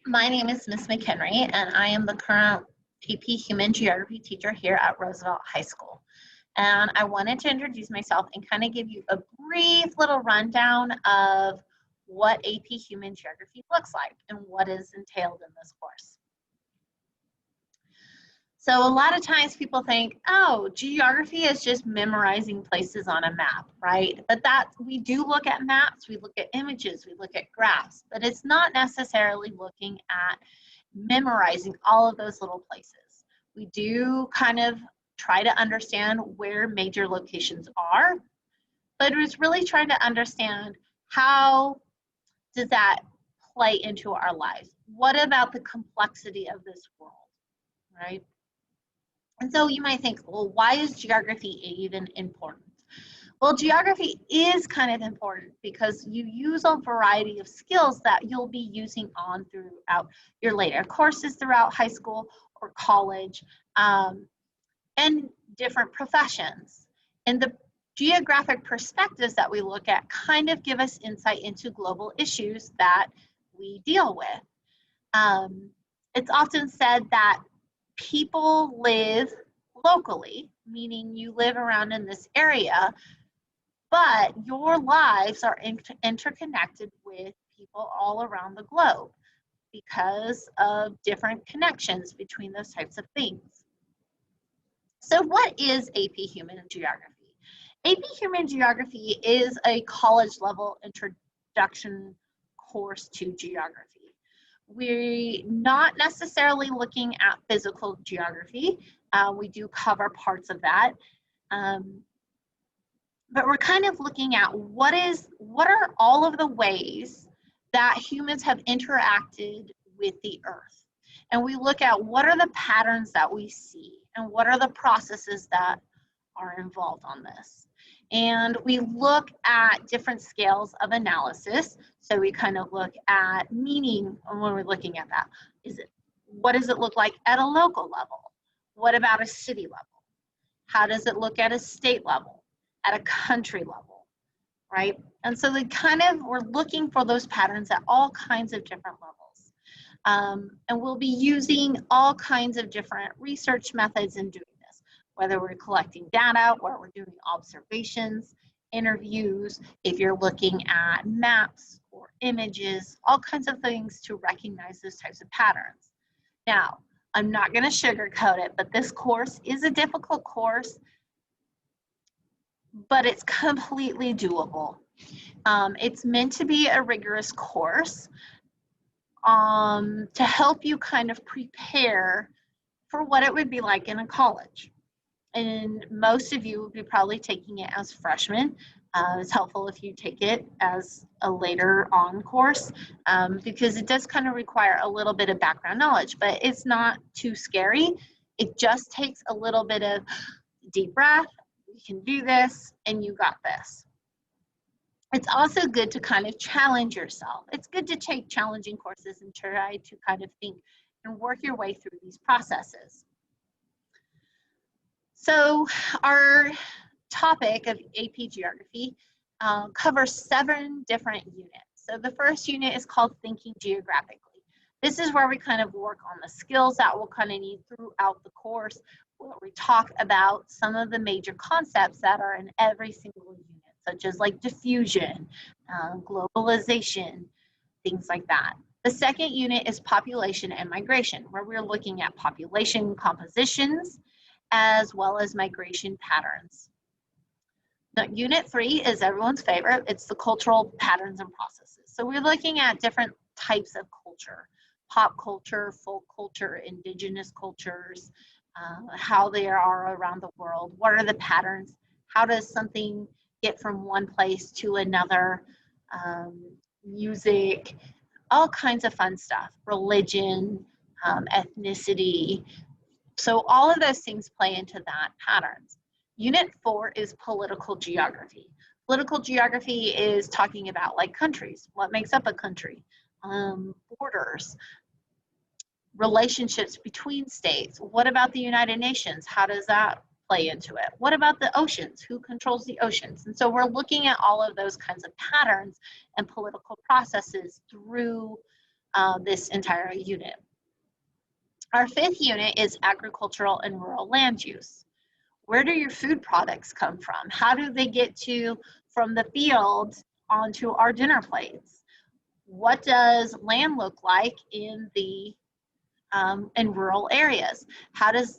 My name is Miss McHenry, and I am the current AP Human Geography teacher here at Roosevelt High School. And I wanted to introduce myself and kind of give you a brief little rundown of what AP Human Geography looks like and what is entailed in this course. So a lot of times people think, oh, geography is just memorizing places on a map, right? But we do look at maps, we look at images, we look at graphs, but it's not necessarily looking at memorizing all of those little places. We do kind of try to understand where major locations are, but it's really trying to understand how does that play into our lives? What about the complexity of this world, right? And so you might think, well, why is geography even important? Well, geography is kind of important because you use a variety of skills that you'll be using on throughout your later courses throughout high school or college, and different professions. And the geographic perspectives that we look at kind of give us insight into global issues that we deal with. It's often said that people live locally, meaning you live around in this area, but your lives are interconnected with people all around the globe because of different connections between those types of things. So what is AP Human Geography? AP Human Geography is a college level introduction course to geography. We're not necessarily looking at physical geography. We do cover parts of that. But we're kind of looking at what are all of the ways that humans have interacted with the earth. And we look at what are the patterns that we see and what are the processes that are involved on this. And we look at different scales of analysis. So we kind of look at meaning when we're looking at that. What does it look like at a local level? What about a city level? How does it look at a state level, at a country level, right? And so we're looking for those patterns at all kinds of different levels. And we'll be using all kinds of different research methods in doing this, whether we're collecting data, or we're doing observations, interviews, if you're looking at maps or images, all kinds of things to recognize those types of patterns. Now, I'm not going to sugarcoat it, but this course is a difficult course, but it's completely doable. It's meant to be a rigorous course to help you kind of prepare for what it would be like in a college. And most of you will be probably taking it as freshmen. It's helpful if you take it as a later on course because it does kind of require a little bit of background knowledge, but it's not too scary. It just takes a little bit of deep breath. You can do this, and you got this. It's also good to kind of challenge yourself. It's good to take challenging courses and try to kind of think and work your way through these processes. So our topic of AP Geography covers 7 different units. So the first unit is called Thinking Geographically. This is where we kind of work on the skills that we'll kind of need throughout the course, where we talk about some of the major concepts that are in every single unit, such as like diffusion, globalization, things like that. The second unit is Population and Migration, where we're looking at population compositions, as well as migration patterns. Now, Unit 3 is everyone's favorite. It's the cultural patterns and processes. So we're looking at different types of culture: pop culture, folk culture, indigenous cultures, how they are around the world. What are the patterns? How does something get from one place to another? Music, all kinds of fun stuff. Religion, ethnicity. So all of those things play into that patterns. Unit 4 is Political Geography. Political geography is talking about like countries. What makes up a country? Borders, relationships between states. What about the United Nations? How does that play into it? What about the oceans? Who controls the oceans? And so we're looking at all of those kinds of patterns and political processes through this entire unit. Our fifth unit is agricultural and rural land use. Where do your food products come from? How do they get from the field onto our dinner plates? What does land look like in rural areas?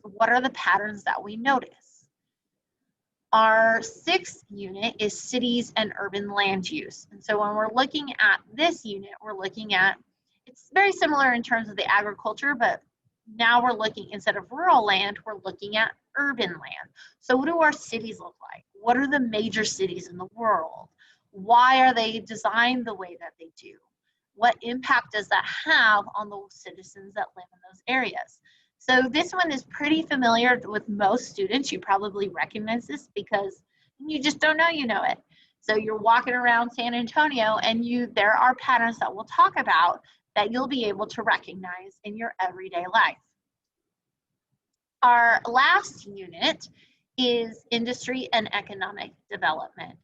What are the patterns that we notice? Our sixth unit is cities and urban land use. And so when we're looking at this unit, we're looking at, it's very similar in terms of the agriculture, but now we're looking, instead of rural land, we're looking at urban land. So what do our cities look like? What are the major cities in the world? Why are they designed the way that they do? What impact does that have on the citizens that live in those areas? So this one is pretty familiar with most students. You probably recognize this because you just don't know you know it. So you're walking around San Antonio and there are patterns that we'll talk about that you'll be able to recognize in your everyday life. Our last unit is industry and economic development.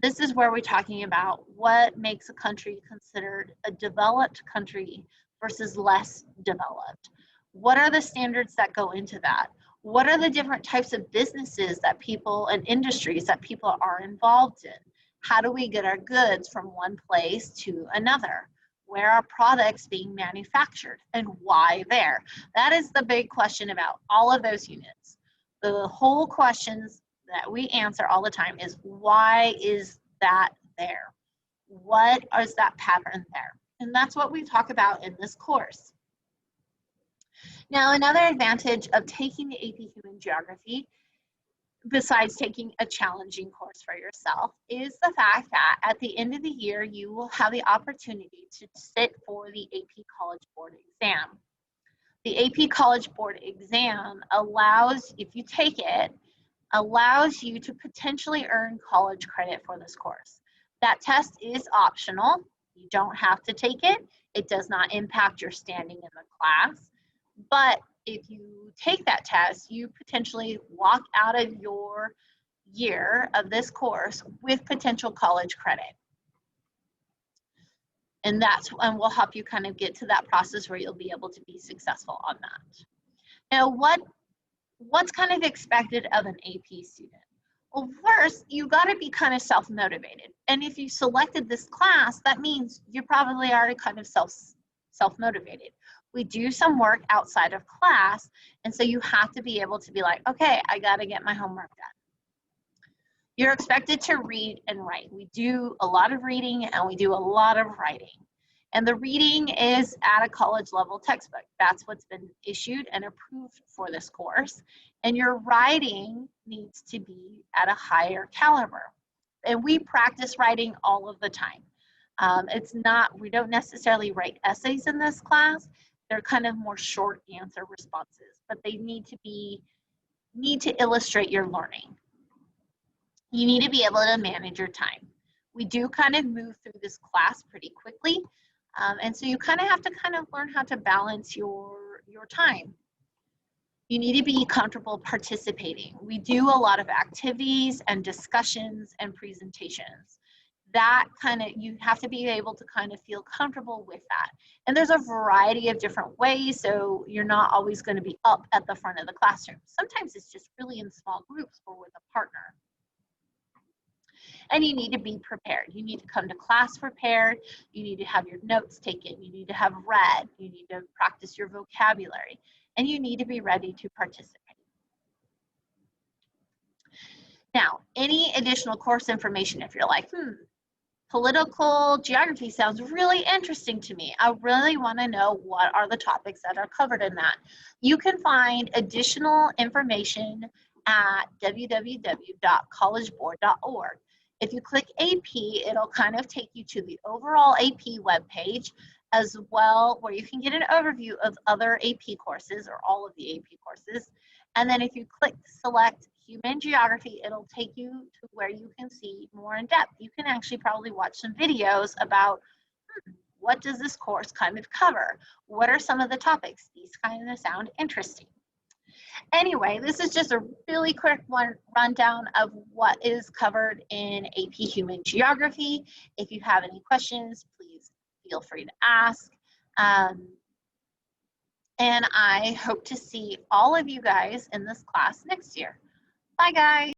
This is where we're talking about what makes a country considered a developed country versus less developed. What are the standards that go into that? What are the different types of businesses that people and industries that people are involved in? How do we get our goods from one place to another? Where are products being manufactured and why there? That is the big question about all of those units. The whole questions that we answer all the time is, why is that there? What is that pattern there? And that's what we talk about in this course. Now, another advantage of taking the AP Human Geography, besides taking a challenging course for yourself, is the fact that at the end of the year, you will have the opportunity to sit for the AP College Board exam. The AP College Board exam allows, if you take it, allows you to potentially earn college credit for this course. That test is optional. You don't have to take it. It does not impact your standing in the class. But if you take that test, you potentially walk out of your year of this course with potential college credit. And we'll help you kind of get to that process where you'll be able to be successful on that. Now, what's kind of expected of an AP student? Well, first, you got to be kind of self-motivated. And if you selected this class, that means you're probably already kind of self-motivated. We do some work outside of class, and so you have to be able to be like, okay, I got to get my homework done. You're expected to read and write. We do a lot of reading and we do a lot of writing. And the reading is at a college level textbook. That's what's been issued and approved for this course. And your writing needs to be at a higher caliber. And we practice writing all of the time. We don't necessarily write essays in this class. They're kind of more short answer responses, but they need to illustrate your learning. You need to be able to manage your time. We do kind of move through this class pretty quickly. And so you kind of have to kind of learn how to balance your time. You need to be comfortable participating. We do a lot of activities and discussions and presentations. You have to be able to kind of feel comfortable with that. And there's a variety of different ways, so you're not always going to be up at the front of the classroom. Sometimes it's just really in small groups or with a partner. And you need to be prepared. You need to come to class prepared. You need to have your notes taken. You need to have read. You need to practice your vocabulary. And you need to be ready to participate. Now, any additional course information, if you're like, political geography sounds really interesting to me. I really want to know what are the topics that are covered in that. You can find additional information at www.collegeboard.org. If you click AP, it'll kind of take you to the overall AP webpage as well, where you can get an overview of other AP courses or all of the AP courses. And then if you click select Human Geography, it'll take you to where you can see more in depth. You can actually probably watch some videos about what does this course kind of cover? What are some of the topics? These kind of sound interesting. Anyway, this is just a really quick rundown of what is covered in AP Human Geography. If you have any questions, please feel free to ask. And I hope to see all of you guys in this class next year. Bye, guys.